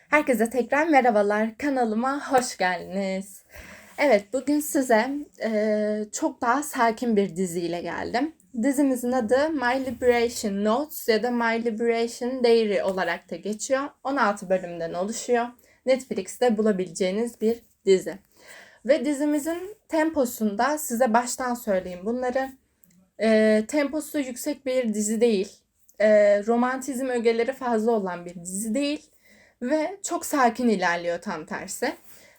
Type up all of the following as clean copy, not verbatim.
Herkese tekrar merhabalar. Kanalıma hoş geldiniz. Evet, bugün size çok daha sakin bir diziyle geldim. Dizimizin adı My Liberation Notes ya da My Liberation Diary olarak da geçiyor. 16 bölümden oluşuyor. Netflix'te bulabileceğiniz bir dizi. Ve dizimizin temposunda size baştan söyleyeyim bunları. Temposu yüksek bir dizi değil. Romantizm ögeleri fazla olan bir dizi değil. Ve çok sakin ilerliyor tam tersi.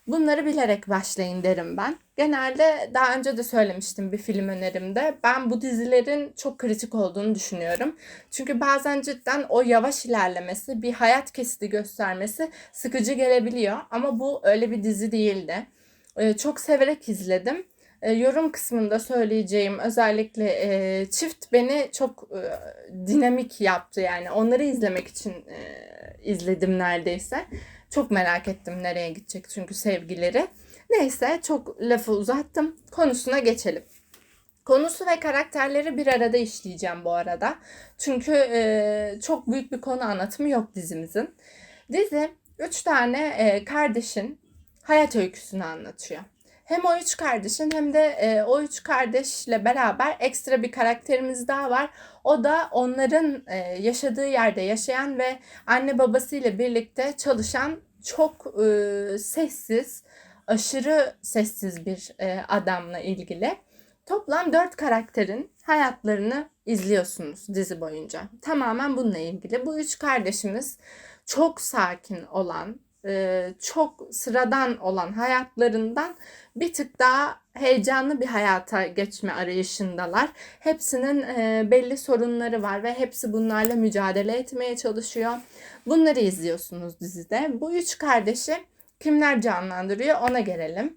Bunları bilerek başlayın derim ben. Genelde daha önce de söylemiştim bir film önerimde. Ben bu dizilerin çok kritik olduğunu düşünüyorum. Çünkü bazen cidden o yavaş ilerlemesi, bir hayat kesiti göstermesi sıkıcı gelebiliyor. Ama bu öyle bir dizi değildi. Çok severek izledim. Yorum kısmında söyleyeceğim özellikle çift beni çok dinamik yaptı. Yani onları izlemek için izledim neredeyse. Çok merak ettim nereye gidecek çünkü sevgileri. Neyse çok lafı uzattım. Konusuna geçelim. Konusu ve karakterleri bir arada işleyeceğim bu arada. Çünkü çok büyük bir konu anlatımı yok dizimizin. Dizi 3 tane kardeşin hayat öyküsünü anlatıyor. Hem o 3 kardeşin hem de o 3 kardeşle beraber ekstra bir karakterimiz daha var. O da onların yaşadığı yerde yaşayan ve anne babasıyla birlikte çalışan çok sessiz, aşırı sessiz bir adamla ilgili. Toplam 4 karakterin hayatlarını izliyorsunuz dizi boyunca. Tamamen bununla ilgili. Bu 3 kardeşimiz çok sakin olan, çok sıradan olan hayatlarından bir tık daha heyecanlı bir hayata geçme arayışındalar. Hepsinin belli sorunları var ve hepsi bunlarla mücadele etmeye çalışıyor. Bunları izliyorsunuz dizide. Bu 3 kardeşi kimler canlandırıyor ona gelelim.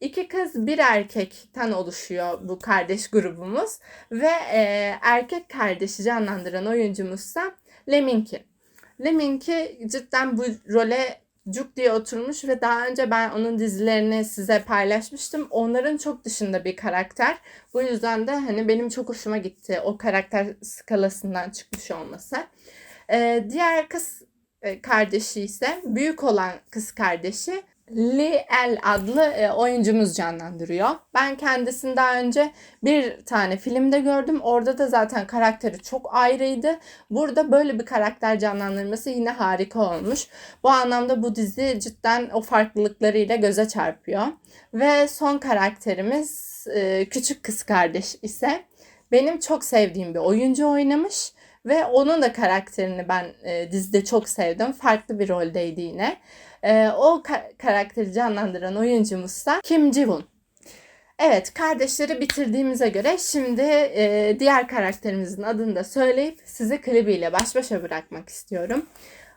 2 kız bir erkekten oluşuyor bu kardeş grubumuz ve erkek kardeşi canlandıran oyuncumuzsa Leminki. Leminki cidden bu role cuk diye oturmuş ve daha önce ben onun dizilerini size paylaşmıştım. Onların çok dışında bir karakter. Bu yüzden de hani benim çok hoşuma gitti o karakter skalasından çıkmış olması. Diğer kız kardeşi ise büyük olan kız kardeşi Lee El adlı oyuncumuz canlandırıyor. Ben kendisini daha önce bir tane filmde gördüm. Orada da zaten karakteri çok ayrıydı. Burada böyle bir karakter canlandırması yine harika olmuş. Bu anlamda bu dizi cidden o farklılıklarıyla göze çarpıyor. Ve son karakterimiz küçük kız kardeş ise benim çok sevdiğim bir oyuncu oynamış. Ve onun da karakterini ben dizide çok sevdim. Farklı bir roldeydi yine. O karakteri canlandıran oyuncumuzsa Kim Ji-woon. Evet, kardeşleri bitirdiğimize göre şimdi diğer karakterimizin adını da söyleyip sizi klibiyle baş başa bırakmak istiyorum.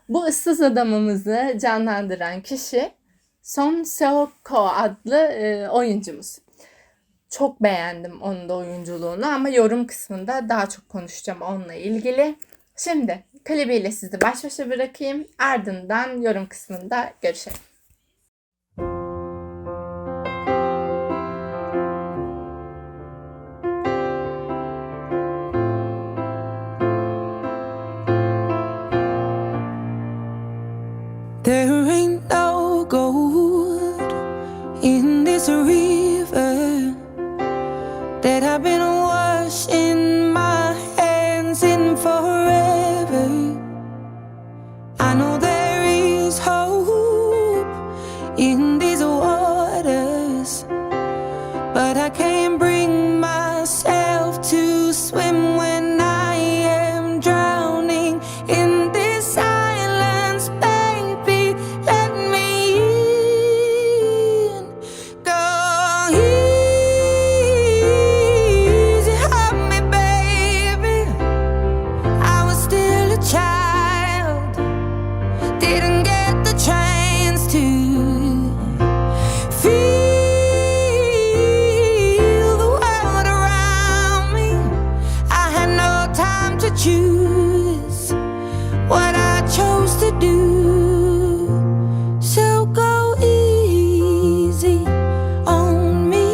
Bu ıssız adamımızı canlandıran kişi Son Seo-ko adlı oyuncumuz. Çok beğendim onun da oyunculuğunu ama yorum kısmında daha çok konuşacağım onunla ilgili. Şimdi klibiyle sizi baş başa bırakayım. Ardından yorum kısmında görüşelim. There ain't no gold in this river that I've been washing my hands in forever. I know there is hope in these waters, but I can't bring myself to swim when I am drowning in this silence. Baby, let me in. Go easy on me, baby. I was still a child, didn't get the chance to feel the world around me. I had no time to choose what I chose to do. So go easy on me.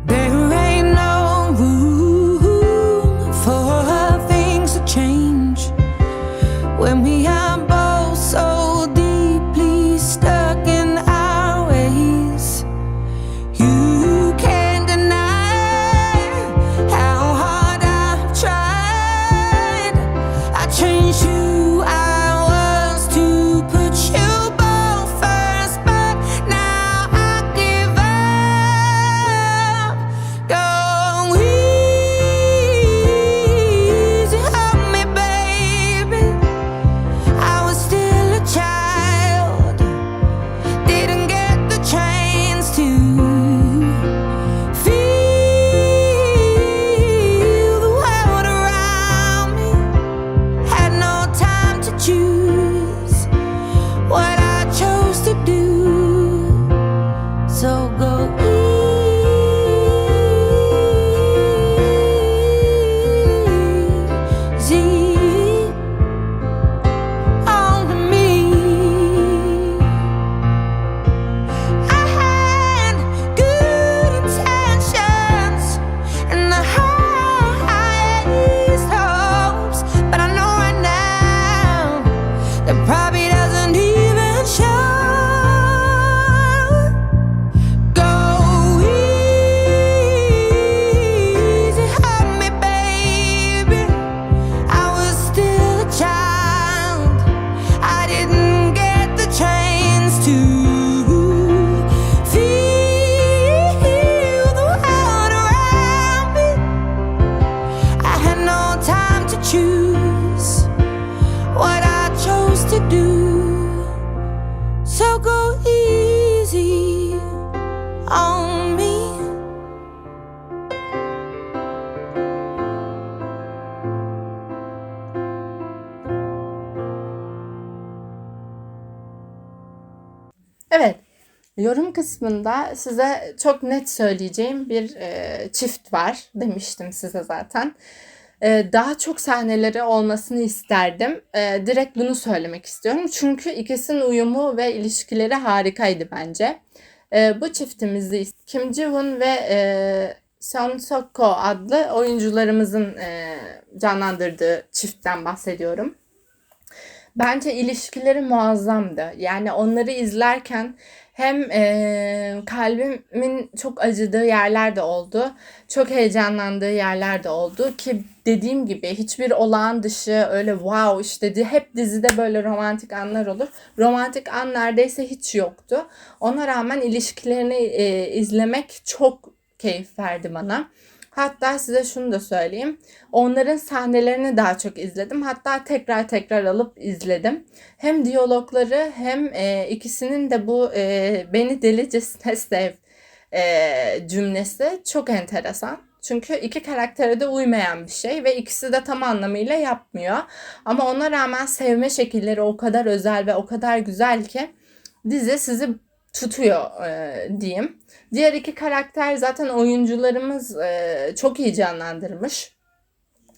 There Evet, yorum kısmında size çok net söyleyeceğim bir çift var demiştim size zaten. Daha çok sahneleri olmasını isterdim. Direkt bunu söylemek istiyorum. Çünkü ikisinin uyumu ve ilişkileri harikaydı bence. Bu çiftimizi Kim Ji-woon ve Song Sok-ko adlı oyuncularımızın canlandırdığı çiftten bahsediyorum. Bence ilişkileri muazzamdı. Yani onları izlerken hem kalbimin çok acıdığı yerler de oldu, çok heyecanlandığı yerler de oldu ki dediğim gibi hiçbir olağan dışı öyle wow işte hep dizide böyle romantik anlar olur. Romantik an neredeyse hiç yoktu. Ona rağmen ilişkilerini izlemek çok keyif verdi bana. Hatta size şunu da söyleyeyim. Onların sahnelerini daha çok izledim. Hatta tekrar tekrar alıp izledim. Hem diyalogları hem ikisinin de bu beni delicesine sev cümlesi çok enteresan. Çünkü iki karaktere de uymayan bir şey ve ikisi de tam anlamıyla yapmıyor. Ama ona rağmen sevme şekilleri o kadar özel ve o kadar güzel ki dizi sizi tutuyor diyeyim. Diğer iki karakter zaten oyuncularımız çok iyi canlandırmış.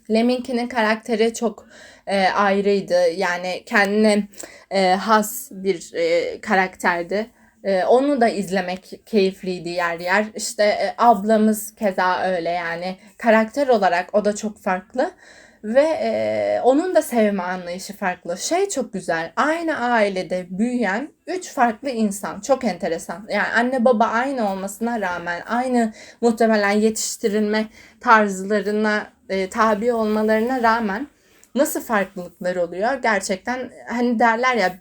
Lemming'in karakteri çok ayrıydı. Yani kendine has bir karakterdi. Onu da izlemek keyifliydi yer yer. İşte ablamız keza öyle yani. Karakter olarak o da çok farklı. Ve onun da sevme anlayışı farklı. Şey çok güzel. Aynı ailede büyüyen 3 farklı insan. Çok enteresan. Yani anne baba aynı olmasına rağmen aynı muhtemelen yetiştirilme tarzlarına tabi olmalarına rağmen nasıl farklılıklar oluyor? Gerçekten hani derler ya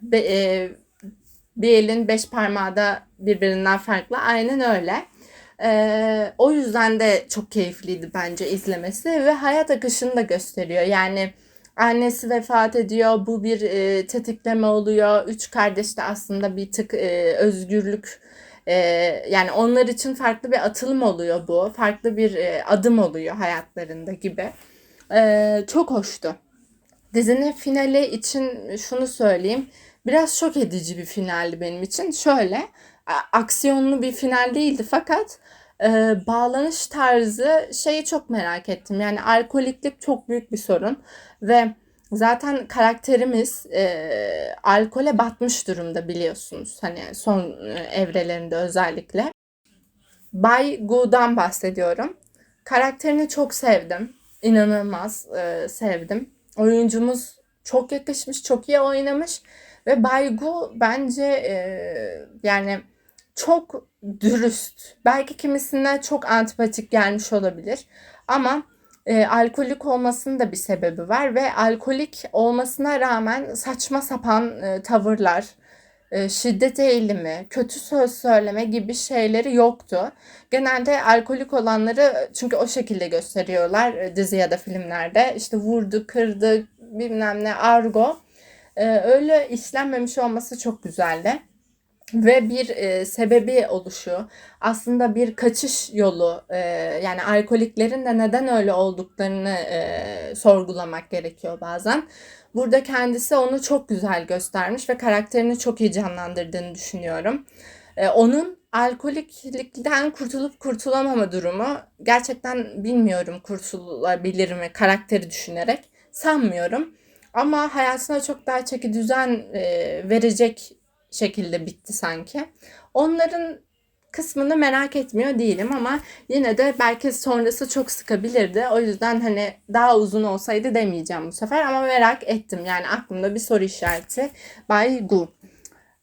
bir elin 5 parmağı da birbirinden farklı. Aynen öyle. O yüzden de çok keyifliydi bence izlemesi ve hayat akışını da gösteriyor. Yani annesi vefat ediyor, bu bir tetikleme oluyor. Üç kardeş de aslında bir tık özgürlük, yani onlar için farklı bir atılım oluyor bu. Farklı bir adım oluyor hayatlarında gibi. Çok hoştu. Dizinin finali için şunu söyleyeyim. Biraz şok edici bir finaldi benim için. Şöyle, aksiyonlu bir final değildi fakat bağlanış tarzı şeyi çok merak ettim. Yani alkoliklik çok büyük bir sorun ve zaten karakterimiz alkole batmış durumda biliyorsunuz. Hani son evrelerinde özellikle. Bay Gu'dan bahsediyorum. Karakterini çok sevdim. İnanılmaz sevdim. Oyuncumuz çok yakışmış, çok iyi oynamış. Ve Bay Gu bence yani çok dürüst. Belki kimisine çok antipatik gelmiş olabilir. Ama alkolik olmasının da bir sebebi var. Ve alkolik olmasına rağmen saçma sapan tavırlar, şiddet eğilimi, kötü söz söyleme gibi şeyleri yoktu. Genelde alkolik olanları çünkü o şekilde gösteriyorlar dizi ya da filmlerde. İşte vurdu, kırdı, bilmem ne argo. Öyle işlenmemiş olması çok güzeldi. Ve bir sebebi oluşu, aslında bir kaçış yolu, yani alkoliklerin de neden öyle olduklarını sorgulamak gerekiyor bazen. Burada kendisi onu çok güzel göstermiş ve karakterini çok iyi canlandırdığını düşünüyorum. Onun alkoliklikten kurtulup kurtulamama durumu gerçekten bilmiyorum, kurtulabilir mi karakteri düşünerek sanmıyorum. Ama hayatına çok daha çekidüzen verecek şekilde bitti sanki. Onların kısmını merak etmiyor değilim ama yine de belki sonrası çok sıkabilirdi. O yüzden hani daha uzun olsaydı demeyeceğim bu sefer ama merak ettim. Yani aklımda bir soru işareti. Bay Gu.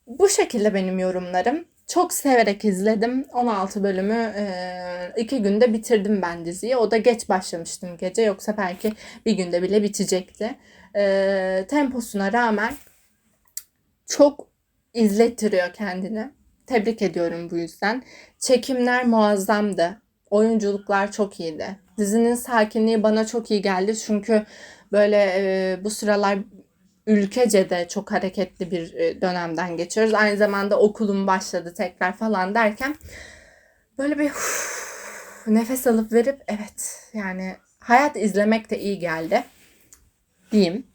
Bu şekilde benim yorumlarım. Çok severek izledim. 16 bölümü 2 günde bitirdim ben diziyi. O da geç başlamıştım gece. Yoksa belki bir günde bile bitecekti. Temposuna rağmen çok izlettiriyor kendini. Tebrik ediyorum bu yüzden. Çekimler muazzamdı. Oyunculuklar çok iyiydi. Dizinin sakinliği bana çok iyi geldi. Çünkü böyle bu sıralar ülkece de çok hareketli bir dönemden geçiyoruz. Aynı zamanda okulum başladı tekrar falan derken böyle bir nefes alıp verip evet yani hayat izlemek de iyi geldi diyeyim.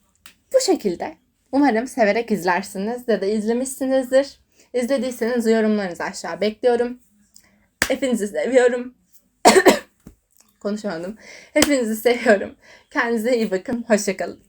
Bu şekilde. Umarım severek izlersiniz ya da izlemişsinizdir. İzlediyseniz yorumlarınızı aşağı bekliyorum. Hepinizi seviyorum. Konuşamadım. Hepinizi seviyorum. Kendinize iyi bakın. Hoşça kalın.